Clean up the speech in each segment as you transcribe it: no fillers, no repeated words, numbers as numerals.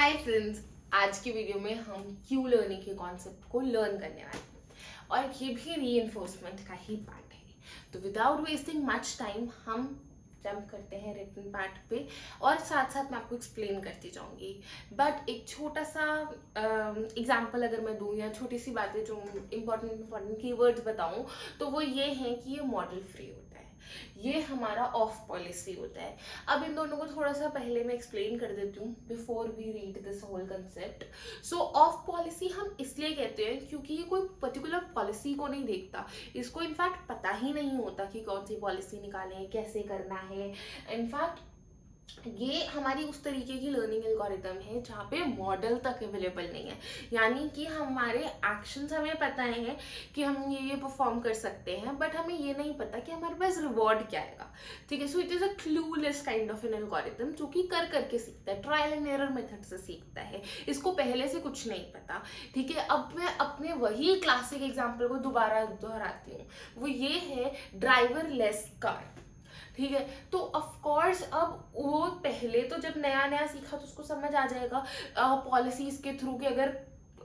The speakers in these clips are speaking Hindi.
हाय फ्रेंड्स, आज की वीडियो में हम क्यू लर्निंग के कॉन्सेप्ट को लर्न करने वाले हैं और ये भी रीइंफोर्समेंट का ही पार्ट है। तो विदाउट वेस्टिंग मच टाइम हम जंप करते हैं रिटन पार्ट पे और साथ साथ मैं आपको एक्सप्लेन करती जाऊंगी। बट एक छोटा सा एग्जांपल अगर मैं दूं या छोटी सी बातें जो इंपॉर्टेंट कीवर्ड्स बताऊं तो वो ये हैं कि ये मॉडल फ्री होता है, ये हमारा ऑफ पॉलिसी होता है। अब इन दोनों को थोड़ा सा पहले मैं एक्सप्लेन कर देती हूँ before we read this whole concept. So of policy हम इसलिए कहते हैं क्योंकि ये कोई पर्टिकुलर पॉलिसी को नहीं देखता, इसको इनफैक्ट पता ही नहीं होता कि कौन सी पॉलिसी निकालें, कैसे करना है। इनफैक्ट ये हमारी उस तरीके की लर्निंग एल्गोरिथम है जहाँ पे मॉडल तक अवेलेबल नहीं है, यानी कि हमारे एक्शंस हमें पता है कि हम ये परफॉर्म कर सकते हैं, बट हमें ये नहीं पता कि हमारे पास रिवॉर्ड क्या आएगा। ठीक है, so it is a clueless kind of an algorithm जो कि कर करके सीखता है, ट्रायल एंड एरर मेथड से सीखता है, इसको पहले से कुछ नहीं पता। ठीक है, अब मैं अपने वही क्लासिक एग्जाम्पल को दोबारा दोहराती हूँ, वो ये है ड्राइवर लेस कार। ठीक है, तो ऑफ कोर्स अब वो पहले तो जब नया नया सीखा तो उसको समझ आ जाएगा पॉलिसीज के थ्रू कि अगर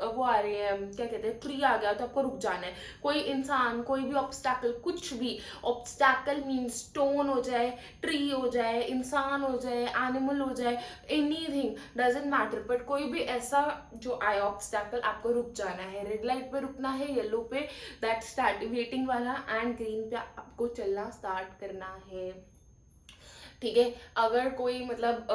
वो आ रही है, क्या कहते हैं, ट्री आ गया तो आपको रुक जाना है। कोई इंसान, कोई भी ऑब्स्टैकल, कुछ भी ऑब्स्टैकल मीन्स स्टोन हो जाए, ट्री हो जाए, इंसान हो जाए, एनिमल हो जाए, एनीथिंग डजंट मैटर, बट कोई भी ऐसा जो आए ऑब्स्टैकल, आपको रुक जाना है। रेड लाइट पे रुकना है, येलो पे दैट स्टार्ट वेटिंग वाला, एंड ग्रीन पे आपको चलना स्टार्ट करना है। ठीक है, अगर कोई मतलब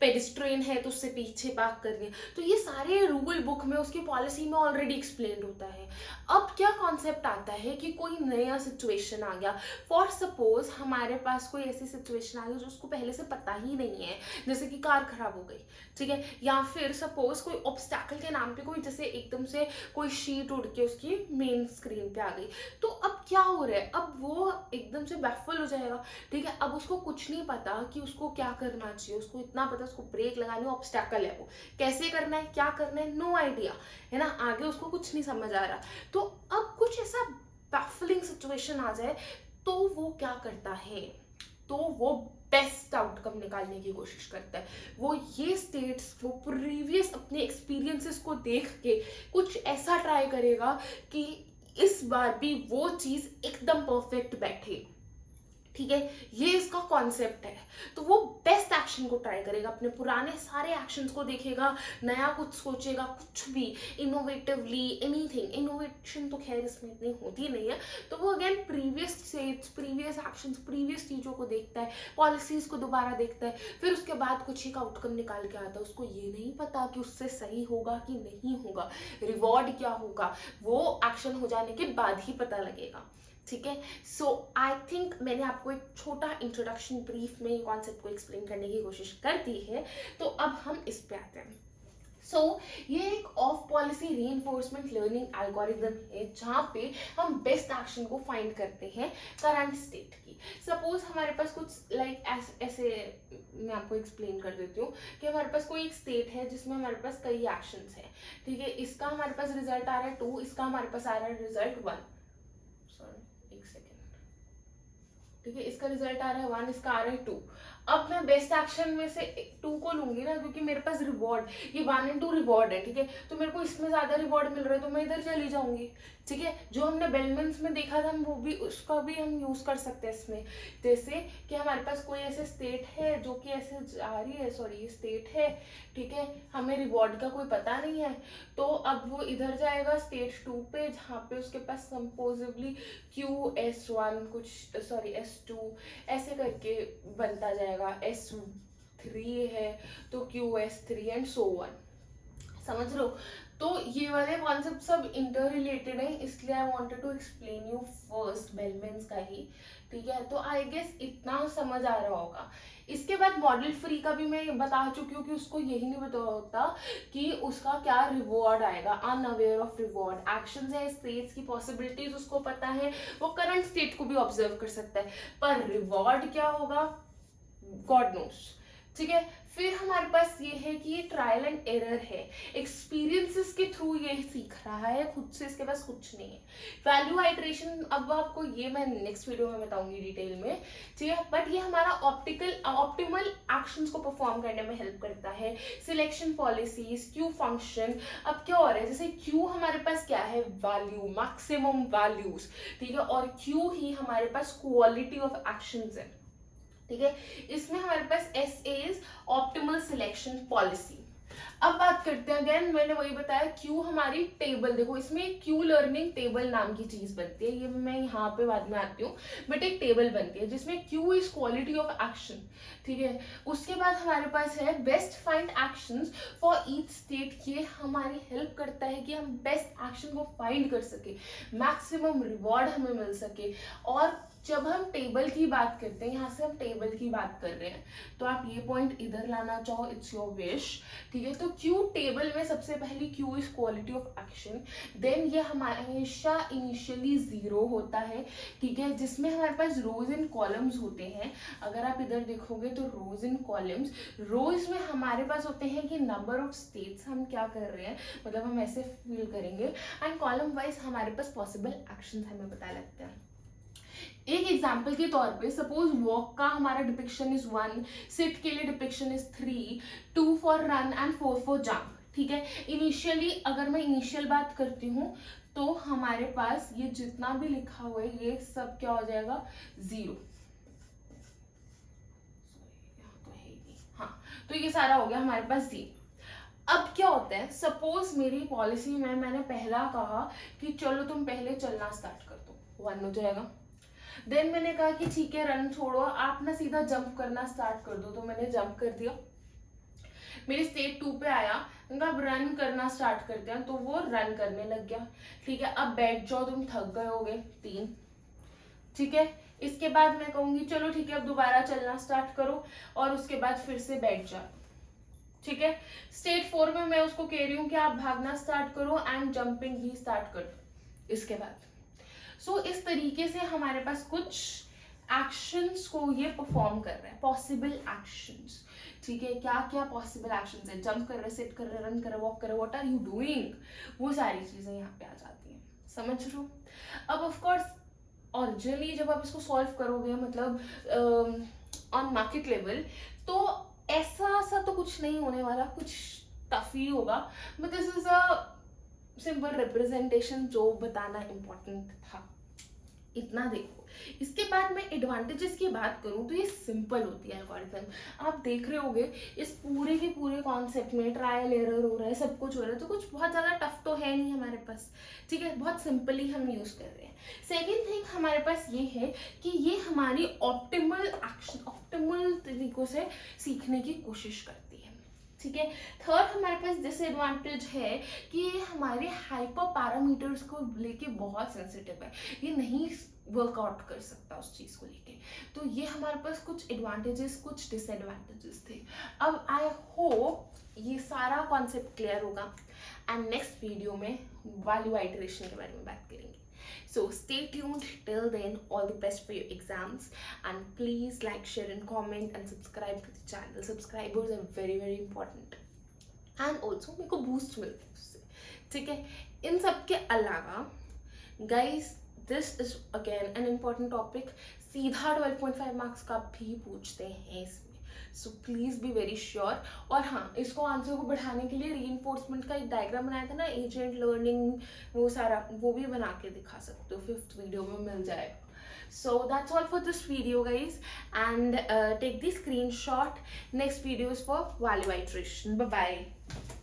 पेडिस्ट्रेन है तो उससे पीछे पार्क करनी है, तो ये सारे रूल बुक में उसकी पॉलिसी में ऑलरेडी एक्सप्लेन होता है। अब क्या कॉन्सेप्ट आता है कि कोई नया सिचुएशन आ गया, फॉर सपोज हमारे पास कोई ऐसी सिचुएशन आ गई जो उसको पहले से पता ही नहीं है, जैसे कि कार खराब हो गई। ठीक है, या फिर सपोज कोई ऑब्स्टैकल के नाम पे कोई जैसे एकदम से कोई शीट उड़ के उसकी मेन स्क्रीन पे आ गई, तो अब क्या हो रहा है, अब वो एकदम से बैफल हो जाएगा। ठीक है, अब उसको कुछ नहीं पता कि उसको क्या करना चाहिए, उसको इतना पता उसको ब्रेक लगानी, ऑब्स्टैकल है वो कैसे करना है, क्या करना है, नो आइडिया है ना, आगे उसको कुछ नहीं समझ आ रहा। तो अब कुछ ऐसा बैफलिंग सिचुएशन आ जाए तो वो क्या करता है, तो वो बेस्ट आउटकम निकालने की कोशिश करता है। वो ये स्टेट्स, वो प्रीवियस अपने एक्सपीरियंसेस को देख के कुछ ऐसा ट्राई करेगा कि इस बार भी वो चीज एकदम परफेक्ट बैठे। ठीक है, ये इसका कॉन्सेप्ट है। तो वो बेस्ट एक्शन को ट्राई करेगा, अपने पुराने सारे एक्शंस को देखेगा, नया कुछ सोचेगा, कुछ भी इनोवेटिवली, एनीथिंग। इनोवेशन तो खैर इसमें इतनी होती नहीं है, तो वो again previous states, previous actions, previous चीज़ों को देखता है, पॉलिसीज को दोबारा देखता है, फिर उसके बाद कुछ एक आउटकम निकाल के आता है। उसको ये नहीं पता कि उससे सही होगा कि नहीं होगा, रिवॉर्ड क्या होगा, वो एक्शन हो जाने के बाद ही पता लगेगा। ठीक है, सो आई थिंक मैंने आपको एक छोटा इंट्रोडक्शन ब्रीफ में कॉन्सेप्ट को एक्सप्लेन करने की कोशिश कर दी है। तो अब हम इस पे आते हैं। सो ये एक of policy reinforcement learning algorithm है जहाँ पे हम बेस्ट एक्शन को फाइंड करते हैं करंट स्टेट की। सपोज हमारे पास कुछ ऐसे मैं आपको एक्सप्लेन कर देती हूँ कि हमारे पास कोई एक स्टेट है जिसमें हमारे पास कई एक्शंस हैं। ठीक है, इसका हमारे पास रिजल्ट आ रहा है 2, इसका हमारे पास आ रहा है रिजल्ट 1। सॉरी, एक सेकेंड। ठीक है, इसका रिजल्ट आ रहा है 1, इसका आ रहा है 2। अब मैं बेस्ट एक्शन में से 2 को लूंगी ना, क्योंकि मेरे पास रिवॉर्ड, ये 1 and 2 रिवॉर्ड है। ठीक है, तो मेरे को इसमें ज्यादा रिवॉर्ड मिल रहा है तो मैं इधर चली जाऊंगी। ठीक है, जो हमने बेलमेंस में देखा था वो भी, उसका भी हम यूज कर सकते हैं इसमें। जैसे कि हमारे पास कोई ऐसे स्टेट है जो कि ऐसे जा रही है, सॉरी ये स्टेट है। ठीक है, हमें रिवॉर्ड का कोई पता नहीं है, तो अब वो इधर जाएगा स्टेट 2 पे, जहाँ पे उसके पास कंपोजिबली QS1 कुछ, सॉरी S2 ऐसे करके बनता जाएगा, S3 है तो QS3 एंड सो वन। समझ लो, तो ये वाले कॉन्सेप्ट सब इंटर रिलेटेड है, इसलिए I wanted to explain you first Bellman's का ही। ठीक है, तो आई गेस इतना समझ आ रहा होगा। इसके बाद मॉडल फ्री का भी मैं बता चुकी हूँ कि उसको यही नहीं पता होता कि उसका क्या रिवॉर्ड आएगा, अनअवेयर ऑफ रिवॉर्ड। एक्शंस है, स्टेट्स की पॉसिबिलिटीज उसको पता है, वो करंट स्टेट को भी ऑब्जर्व कर सकता है, पर रिवॉर्ड क्या होगा गॉड नोस। ठीक है। फिर हमारे पास ये है कि ये ट्रायल एंड एरर है, एक्सपीरियंसेस के थ्रू ये सीख रहा है, खुद से इसके पास कुछ नहीं है। वैल्यू आइटरेशन अब आपको ये मैं नेक्स्ट वीडियो में बताऊंगी डिटेल में, ठीक है। बट ये हमारा ऑप्टिमल एक्शंस को परफॉर्म करने में हेल्प करता है। Selection policies, Q function. अब क्या हो रहा है, जैसे क्यू हमारे पास क्या है, वैल्यू, मैक्सिमम वैल्यूज, ठीक है, और क्यू ही हमारे पास क्वालिटी ऑफ एक्शंस है, ठीक है। इसमें हमारे पास S is optimal selection policy. अब बात करते हैं, अगेन मैंने वही बताया, क्यू हमारी टेबल, देखो इसमें क्यू लर्निंग टेबल नाम की चीज बनती है, ये मैं यहाँ पे बाद में आती हूँ, बट एक टेबल बनती है जिसमें Q is quality of action, ठीक है। उसके बाद हमारे पास है best find actions for each state, ये हमारी हेल्प करता है कि हम बेस्ट एक्शन को फाइंड कर सके, मैक्सिमम रिवॉर्ड हमें मिल सके। और जब हम टेबल की बात करते हैं, यहाँ से हम टेबल की बात कर रहे हैं, तो आप ये पॉइंट इधर लाना चाहो, इट्स योर विश, ठीक है। तो क्यू टेबल में सबसे पहली Q is quality of action, then ये हमेशा इनिशियली 0 होता है, ठीक है, जिसमें हमारे पास रोज एंड कॉलम्स होते हैं। अगर आप इधर देखोगे तो रोज एंड कॉलम्स, रोज में हमारे पास होते हैं कि नंबर ऑफ स्टेट्स हम क्या कर रहे हैं, मतलब हम ऐसे फील करेंगे, एंड कॉलम वाइज हमारे पास पॉसिबल एक्शन हमें पता लगते हैं। एक एग्जाम्पल के तौर पे सपोज वॉक का हमारा डिपिक्शन इज 1, सिट के लिए depiction is 3, 2 for run and 4 for jump, ठीक है। इनिशियली अगर मैं इनिशियल बात करती हूँ तो हमारे पास ये जितना भी लिखा हुआ है ये सब क्या हो जाएगा, 0। हाँ, तो ये सारा हो गया हमारे पास 0। अब क्या होता है, सपोज मेरी पॉलिसी में मैंने पहला कहा कि चलो तुम पहले चलना स्टार्ट कर दो, 1 हो जाएगा। देन मैंने कहा कि ठीक है रन छोड़ो, आप ना सीधा जंप करना स्टार्ट कर दो, तो मैंने जंप कर दिया। मेरी स्टेट 2 पे आया, उनका अब रन करना स्टार्ट करते हैं, तो वो रन करने लग गया, ठीक है। अब बैठ जाओ, तुम थक गए होगे, 3, ठीक है। इसके बाद मैं कहूंगी चलो ठीक है अब दोबारा चलना स्टार्ट करो, और उसके बाद फिर से बैठ जाओ, ठीक है। स्टेट 4 में मैं उसको कह रही हूँ कि आप भागना स्टार्ट करो एंड जंपिंग भी स्टार्ट कर दो इसके बाद। सो इस तरीके से हमारे पास कुछ एक्शंस को ये परफॉर्म कर रहा है, पॉसिबल एक्शंस, ठीक है। क्या क्या पॉसिबल एक्शंस है, जंप कर रहे, सिट कर रहे, रन कर रहे, वॉक कर रहे, व्हाट आर यू डूइंग, वो सारी चीजें यहाँ पे आ जाती हैं, समझ रहे हो। अब ऑफ कोर्स ओरिजिनली जब आप इसको सॉल्व करोगे, मतलब ऑन मार्केट लेवल, तो ऐसा तो कुछ नहीं होने वाला, कुछ टफ ही होगा, but this is a simple representation जो बताना इम्पोर्टेंट था, इतना देखो। इसके बाद मैं एडवांटेजेस की बात करूं तो ये सिंपल होती है एल्गोरिथम। आप देख रहे होगे इस पूरे के पूरे कॉन्सेप्ट में ट्रायल एरर हो रहा है, सब कुछ हो रहा है, तो कुछ बहुत ज़्यादा टफ तो है नहीं हमारे पास, ठीक है, बहुत सिंपली हम यूज़ कर रहे हैं। सेकेंड थिंग हमारे पास ये है कि ये हमारी ऑप्टिमल एक्शन, ऑप्टिमल तरीकों से सीखने की कोशिश करती है, ठीक है। थर्ड हमारे पास डिसएडवांटेज है कि ये हमारे हाइपर पैरामीटर्स को लेके बहुत सेंसिटिव है, ये नहीं वर्कआउट कर सकता उस चीज को लेके। तो ये हमारे पास कुछ एडवांटेजेस, कुछ डिसएडवांटेजेस थे। अब आई होप ये सारा कॉन्सेप्ट क्लियर होगा, एंड नेक्स्ट वीडियो में वैल्यू आइटरेशन के बारे में बात करेंगे। So stay tuned till then. All the best for your exams, and please like, share and comment and subscribe to the channel. Subscribers are very very important, and also मेरे को boost मिलता है उससे, ठीक है। इन सब के अलावा guys, this is again an important topic, सीधा 12.5 मार्क्स का भी पूछते हैं इसमें, so please be very sure. और हाँ, इसको आंसर को बढ़ाने के लिए रीइंफोर्समेंट का एक डायग्राम बनाया था ना, एजेंट लर्निंग, वो सारा वो भी बना के दिखा सकते हो, 5th वीडियो में मिल जाएगा। So that's all for this video guys, and take the screenshot. Next video is for value iteration. Bye bye.